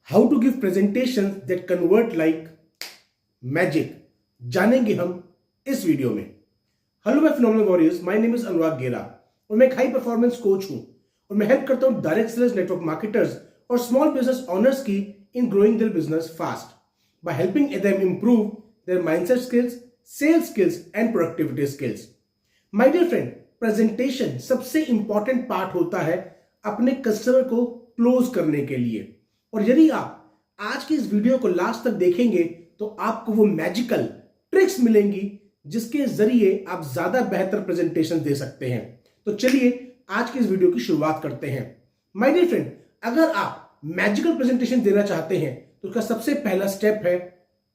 How to give presentation that convert like magic जानेंगे हम इस वीडियो में। Hello my phenomenal warriors, my name is Anurag Gera और मैं एक हाई परफॉर्मेंस कोच हूं और मैं हेल्प करता हूं डायरेक्ट सेलर्स, नेटवर्क मार्केटर्स और स्मॉल बिजनेस ओनर्स की in growing their business fast by helping them improve their mindset skills, sales skills and productivity skills. My dear friend, presentation सबसे important part होता है अपने customer को close करने के लिए। और यदि आप आज की इस वीडियो को लास्ट तक देखेंगे तो आपको वो मैजिकल ट्रिक्स मिलेंगी जिसके जरिए आप ज्यादा बेहतर प्रेजेंटेशन दे सकते हैं। तो चलिए आज की इस वीडियो की शुरुआत करते हैं। माय डियर फ्रेंड, अगर आप मैजिकल प्रेजेंटेशन देना चाहते हैं तो उसका सबसे पहला स्टेप है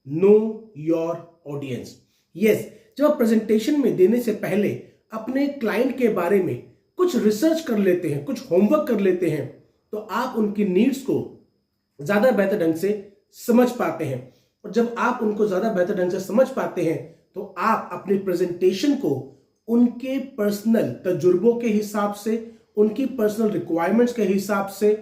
नो योर ऑडियंस। यस, जब आप प्रेजेंटेशन में देने से पहले अपने क्लाइंट के बारे में कुछ रिसर्च कर लेते हैं, कुछ होमवर्क कर लेते हैं, तो आप उनकी नीड्स को ज्यादा बेहतर ढंग से समझ पाते हैं। और जब आप उनको ज्यादा बेहतर ढंग से समझ पाते हैं तो आप अपनी प्रेजेंटेशन को उनके पर्सनल तजुर्बों के हिसाब से, उनकी पर्सनल रिक्वायरमेंट्स के हिसाब से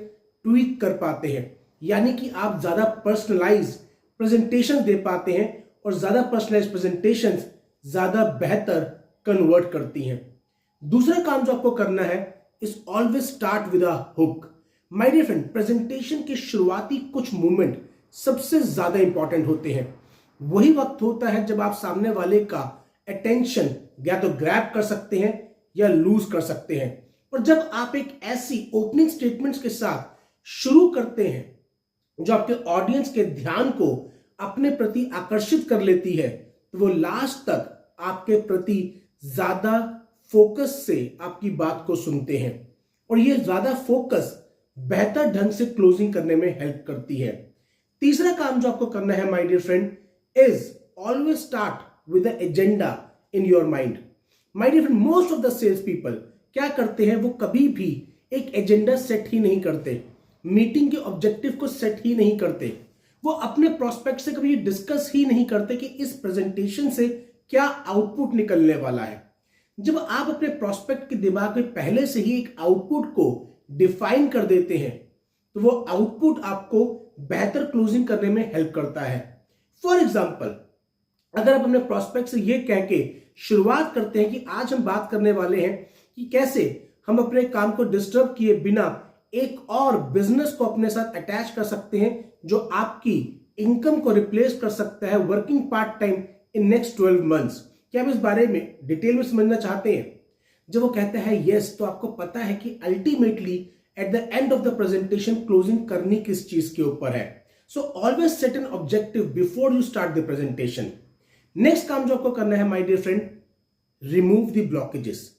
ट्वीक कर पाते हैं। यानी कि आप ज्यादा पर्सनलाइज प्रेजेंटेशन दे पाते हैं और ज्यादा पर्सनलाइज प्रेजेंटेशन ज्यादा बेहतर कन्वर्ट करती हैं। दूसरा काम जो आपको करना है is always start with a hook. My dear friend, presentation के शुरुआती कुछ मोमेंट सबसे ज्यादा इंपॉर्टेंट होते हैं। वही वक्त होता है जब आप सामने वाले का अटेंशन या तो ग्रैब कर सकते हैं या लूज कर सकते हैं। और जब आप एक ऐसी ओपनिंग स्टेटमेंट्स के साथ शुरू करते हैं जो आपके ऑडियंस के ध्यान को अपने प्रति आकर्षित कर लेती है, तो वो लास्ट तक आपके प्रति ज्यादा फोकस से आपकी बात को सुनते हैं। और ये ज्यादा फोकस बेहतर ढंग से क्लोजिंग करने में हेल्प करती है। तीसरा काम जो आपको करना है my dear friend is always start with the agenda in your mind. My dear friend, most of the sales people क्या करते हैं, वो कभी भी एक एजेंडा सेट ही नहीं करते, मीटिंग के ऑब्जेक्टिव को सेट ही नहीं करते, वो अपने प्रोस्पेक्ट से कभी डिस्कस ही नहीं करते कि इस प्रेजेंटेशन से क्या आउटपुट निकलने वाला है। जब आप अपने प्रोस्पेक्ट के दिमाग में पहले से ही एक आउटपुट को डिफाइन कर देते हैं तो वो आउटपुट आपको बेहतर क्लोजिंग करने में हेल्प करता है। फॉर एग्जाम्पल, अगर आप अपने प्रोस्पेक्ट से ये कह के शुरुआत करते हैं कि आज हम बात करने वाले हैं कि कैसे हम अपने काम को डिस्टर्ब किए बिना एक और बिजनेस को अपने साथ अटैच कर सकते हैं जो आपकी इनकम को रिप्लेस कर सकता है working part time in next 12 months. क्या आप इस बारे में डिटेल में समझना चाहते हैं? जब वो कहता है यस, तो आपको पता है कि ultimately at the end of the presentation closing करनी किस चीज के ऊपर है। So always set an objective before you start the presentation. Next काम जो आपको करना है my dear friend, remove the blockages.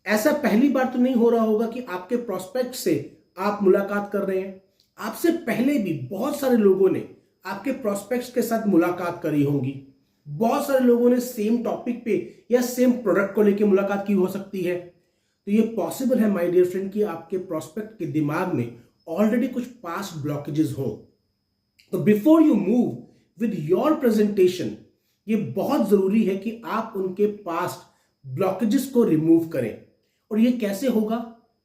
ऐसा पहली बार तो नहीं हो रहा होगा कि आपके प्रोस्पेक्ट से आप मुलाकात कर रहे हैं। आपसे पहले भी बहुत सारे लोगों ने आपके प्रोस्पेक्ट्स के साथ मुलाकात करी होंगी। बहुत सारे लोगों ने सेम टॉपिक पे या सेम प्रोडक्ट को लेकर मुलाकात की हो सकती है। तो ये पॉसिबल है माय डियर फ्रेंड कि आपके प्रोस्पेक्ट के दिमाग में ऑलरेडी कुछ पास्ट ब्लॉकेजेस हो। तो before you move with your presentation, ये बहुत जरूरी है कि आप उनके पास्ट ब्लॉकेजेस को रिमूव करें। और ये कैसे होगा?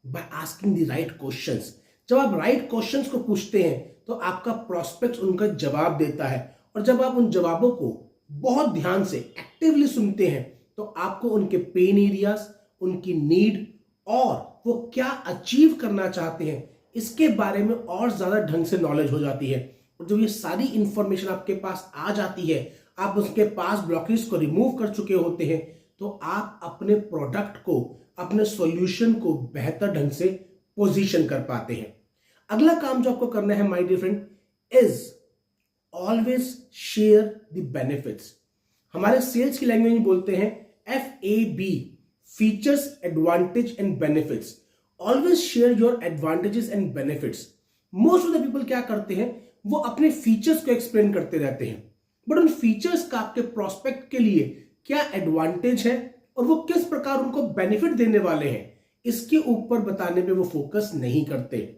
By asking the right questions. जब आप राइट क्वेश्चंस को पूछते हैं तो आपका प्रोस्पेक्ट उनका जवाब देता है। और जब आप उन जवाबों को बहुत ध्यान से एक्टिवली सुनते हैं तो आपको उनके पेन एरियाज, उनकी नीड और वो क्या अचीव करना चाहते हैं इसके बारे में और ज्यादा ढंग से नॉलेज हो जाती है। और जब ये सारी इंफॉर्मेशन आपके पास आ जाती है, आप उसके पास ब्लॉकेज को रिमूव कर चुके होते हैं, तो आप अपने प्रोडक्ट को, अपने सॉल्यूशन को बेहतर ढंग से पोजीशन कर पाते हैं। अगला काम जो आपको करना है my dear friend is always share the benefits. हमारे सेल्स की लैंग्वेज में बोलते हैं FAB, features, advantage and benefits. Always share your advantages and benefits. Most of the people क्या करते हैं, वो अपने फीचर्स को एक्सप्लेन करते रहते हैं, बट उन फीचर्स का आपके प्रोस्पेक्ट के लिए क्या एडवांटेज है और वो किस प्रकार उनको बेनिफिट देने वाले हैं, इसके ऊपर बताने पे वो फोकस नहीं करते।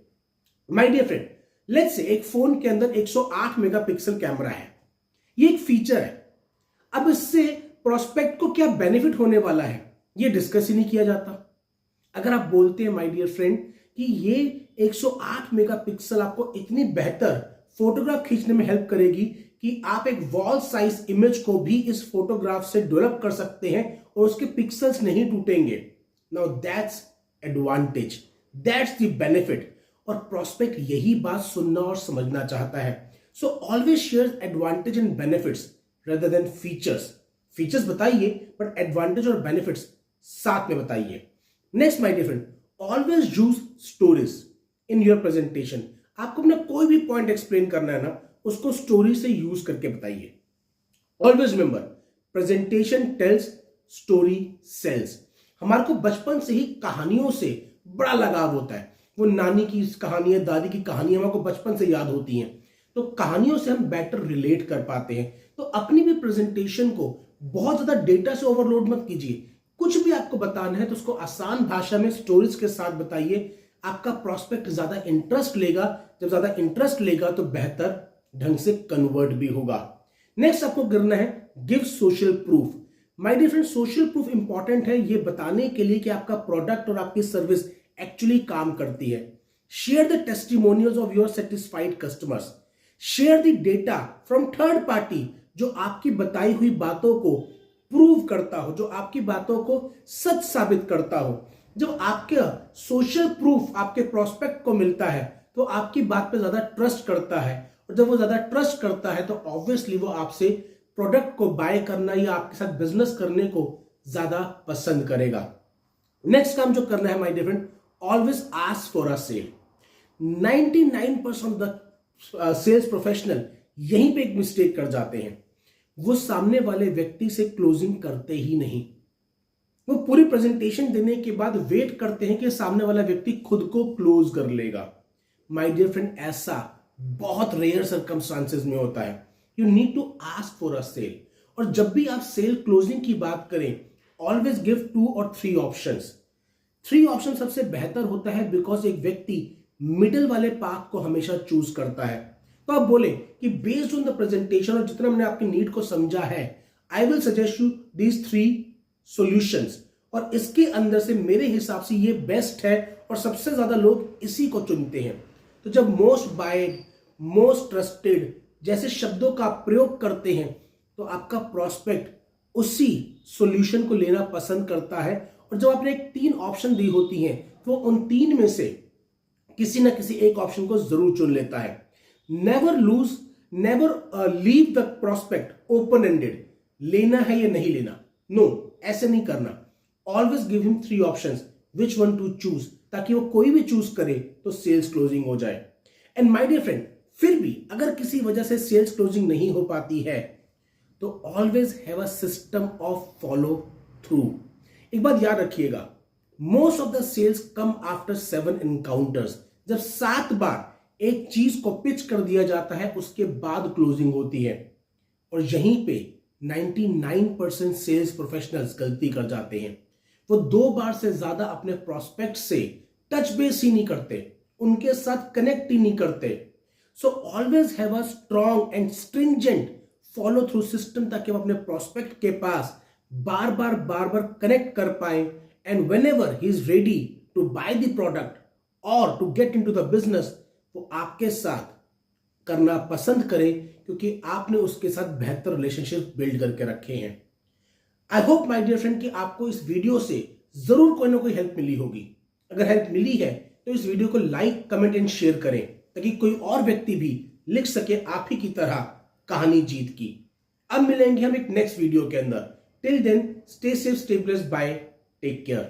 My dear friend, let's say एक फोन के अंदर 108 मेगापिक्सल कैमरा है, ये एक फीचर है। अब इससे प्रोस्पेक्ट को क्या बेनिफिट होने वाला है ये डिस्कस ही नहीं किया जाता। अगर आप बोलते हैं माय डियर फ्रेंड कि ये 108 मेगापिक्सल आपको इतनी बेहतर फोटोग्राफ खींचने में हेल्प करेगी कि आप एक वॉल साइज इमेज को भी इस फोटोग्राफ से डेवलप कर सकते हैं और उसके पिक्सल्स नहीं टूटेंगे। Now that's advantage, that's the benefit. और प्रोस्पेक्ट यही बात सुनना और समझना चाहता है। So always share advantage and benefits rather than features. Features बताइए बट एडवांटेज और बेनिफिट्स साथ में बताइए। Next my dear friend, always use stories in your presentation. आपको अपना कोई भी पॉइंट एक्सप्लेन करना है ना, उसको स्टोरी से यूज करके बताइए। Always remember, presentation tells, story sells. हमारे को बचपन से ही कहानियों से बड़ा लगाव होता है। वो नानी की कहानियां, दादी की कहानियां हमको बचपन से याद होती हैं, तो कहानियों से हम बेटर रिलेट कर पाते हैं। तो अपनी भी प्रेजेंटेशन को बहुत ज्यादा डेटा से ओवरलोड मत कीजिए। कुछ भी आपको बताना है तो उसको आसान भाषा में स्टोरीज के साथ बताइए। आपका प्रोस्पेक्ट ज्यादा इंटरेस्ट लेगा। जब ज्यादा इंटरेस्ट लेगा तो बेहतर ढंग से कन्वर्ट भी होगा। नेक्स्ट आपको करना है give social proof. My dear friend, social proof important है ये बताने के लिए कि आपका प्रोडक्ट और आपकी सर्विस एक्चुअली काम करती है। Share the testimonials of your satisfied customers. Share the data from third party जो आपकी बताई हुई बातों को प्रूव करता हो, जो आपकी बातों को सच साबित करता हो। जब आपके सोशल प्रूफ आपके प्रोस्पेक्ट को मिलता है तो आपकी बात पे ज्यादा ट्रस्ट करता है, और जब वो ज्यादा ट्रस्ट करता है तो ऑब्वियसली वो आपसे प्रोडक्ट को बाय करना या आपके साथ बिजनेस करने को ज्यादा पसंद करेगा। नेक्स्ट काम जो करना है my dear friend, always ask for a sale. 99% of the sales professional यहीं पे एक मिस्टेक कर जाते हैं। वो सामने वाले व्यक्ति से क्लोजिंग करते ही नहीं। वो पूरी प्रेजेंटेशन देने के बाद वेट करते हैं कि सामने वाला व्यक्ति खुद को क्लोज कर लेगा। माय डियर फ्रेंड, ऐसा बहुत रेयर सर्कमस्टांसेस में होता है। You need to ask for a sale. और जब भी आप सेल क्लोजिंग की बात करें, ऑलवेज गिव 2 और 3 ऑप्शंस। 3 ऑप्शन सबसे बेहतर होता है बिकॉज एक व्यक्ति मिडिल वाले पाथ को हमेशा चूज करता है। तो आप बोले कि बेस्ड ऑन द प्रेजेंटेशन और जितना मैंने आपकी नीड को समझा है, I will suggest you these 3 solutions, और इसके अंदर से मेरे हिसाब से ये बेस्ट है और सबसे ज्यादा लोग इसी को चुनते हैं। तो जब मोस्ट बायड, मोस्ट ट्रस्टेड जैसे शब्दों का प्रयोग करते हैं तो आपका प्रोस्पेक्ट उसी सॉल्यूशन को लेना पसंद करता है। और जब आपने एक 3 ऑप्शन दी होती हैं तो उन 3 में से किसी ना किसी एक ऑप्शन को जरूर चुन लेता है। Never leave the prospect open ended. लेना है या नहीं लेना, नो, ऐसे नहीं करना। Always give him 3 options, which one two choose, ताकि वो कोई भी चूज करे तो सेल्स क्लोजिंग हो जाए। एंड माय डियर फ्रेंड, फिर भी अगर किसी वजह से सेल्स क्लोजिंग नहीं हो पाती है तो always have a system of follow through. एक बात याद रखिएगा, most of the sales come after 7 encounters. जब 7 बार एक चीज को पिच कर दिया जाता है उसके बाद क्लोजिंग होती है। और यहीं पे 99% सेल्स प्रोफेशनल्स गलती कर जाते हैं। वो 2 बार से ज्यादा अपने प्रोस्पेक्ट से टच बेस ही नहीं करते, उनके साथ कनेक्ट ही नहीं करते। So always have a strong and stringent follow through system, ताकि हम अपने प्रोस्पेक्ट के पास बार बार कनेक्ट कर पाए। And whenever he is ready to buy the product और to get into the business, वो आपके साथ करना पसंद करे क्योंकि आपने उसके साथ बेहतर रिलेशनशिप बिल्ड करके रखे हैं। I hope my dear friend कि आपको इस वीडियो से जरूर कोई ना कोई हेल्प मिली होगी। अगर हेल्प मिली है तो इस वीडियो को लाइक, कमेंट एंड शेयर करें ताकि कोई और व्यक्ति भी लिख सके आप ही की तरह कहानी जीत की। अब मिलेंगे हम एक नेक्स्ट वीडियो के अंदर। Till then stay safe, stay blessed, bye, take care.